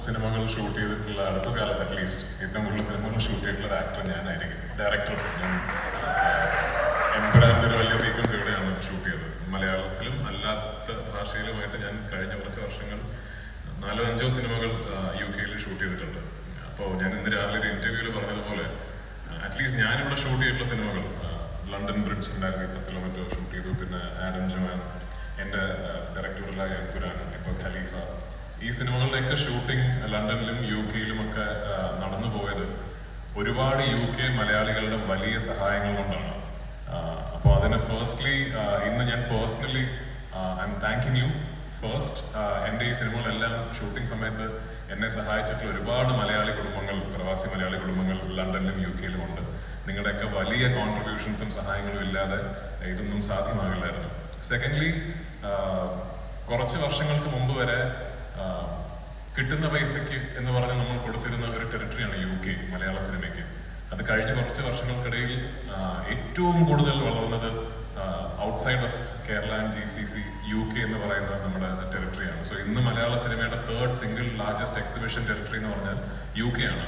സിനിമകൾ ഷൂട്ട് ചെയ്തിട്ടുള്ള അടുത്ത കാലത്ത് അറ്റ്ലീസ്റ്റ് ഏറ്റവും കൂടുതൽ സിനിമകൾ ഷൂട്ട് ചെയ്തിട്ടുള്ള ഒരു ആക്ടർ ഞാനായിരിക്കും. ഡയറക്ടർ എമ്പുരാൻ്റെ ഒരു വലിയ സീക്വൻസ് ഇവിടെയാണ് ഷൂട്ട് ചെയ്തത്. മലയാളത്തിലും അല്ലാത്ത ഭാഷയിലുമായിട്ട് ഞാൻ കഴിഞ്ഞ കുറച്ച് വർഷങ്ങൾ 4-5 സിനിമകൾ UK-ൽ ഷൂട്ട് ചെയ്തിട്ടുണ്ട്. അപ്പോൾ ഞാൻ ഇന്ന് രാവിലെ ഒരു ഇന്റർവ്യൂവിൽ പറഞ്ഞതുപോലെ അറ്റ്ലീസ്റ്റ് ഞാനിവിടെ ഷൂട്ട് ചെയ്തിട്ടുള്ള സിനിമകൾ ലണ്ടൻ ബ്രിഡ്ജ് 2010 മറ്റോ ഷൂട്ട് ചെയ്തു. പിന്നെ ആഡം ജോമാൻ, എൻ്റെ ഡയറക്ടറുള്ള എമ്പുരാൻ, ഇപ്പോൾ ഖലീഫ, ഈ സിനിമകളുടെയൊക്കെ ഷൂട്ടിംഗ് ലണ്ടനിലും UK-ലും ഒക്കെ നടന്നു പോയത് ഒരുപാട് UK മലയാളികളുടെ വലിയ സഹായങ്ങൾ കൊണ്ടാണ്. അപ്പോൾ അതിന് ഫസ്റ്റ്ലി ഇന്ന് ഞാൻ personally I M thanking you first. എൻ്റെ ഈ സിനിമകളെല്ലാം ഷൂട്ടിംഗ് സമയത്ത് എന്നെ സഹായിച്ചിട്ടുള്ള ഒരുപാട് മലയാളി കുടുംബങ്ങൾ, പ്രവാസി മലയാളി കുടുംബങ്ങൾ ലണ്ടനിലും UK-ലും ഉണ്ട്. നിങ്ങളുടെയൊക്കെ വലിയ കോൺട്രിബ്യൂഷൻസും സഹായങ്ങളും ഇല്ലാതെ ഇതൊന്നും സാധ്യമാകില്ലായിരുന്നു. സെക്കൻഡ്ലി, കുറച്ച് വർഷങ്ങൾക്ക് മുമ്പ് വരെ കിട്ടുന്ന പൈസയ്ക്ക് എന്ന് പറഞ്ഞ് നമ്മൾ കൊടുത്തിരുന്ന ഒരു ടെറിട്ടറിയാണ് UK മലയാള സിനിമയ്ക്ക്. അത് കഴിഞ്ഞ കുറച്ച് വർഷങ്ങൾക്കിടയിൽ ഏറ്റവും കൂടുതൽ വളർന്നത് outside of Kerala and GCC UK എന്ന് പറയുന്ന നമ്മുടെ ടെറിട്ടറിയാണ്. സോ ഇന്ന് മലയാള സിനിമയുടെ 3rd single largest exhibition territory എന്ന് പറഞ്ഞാൽ UK ആണ്.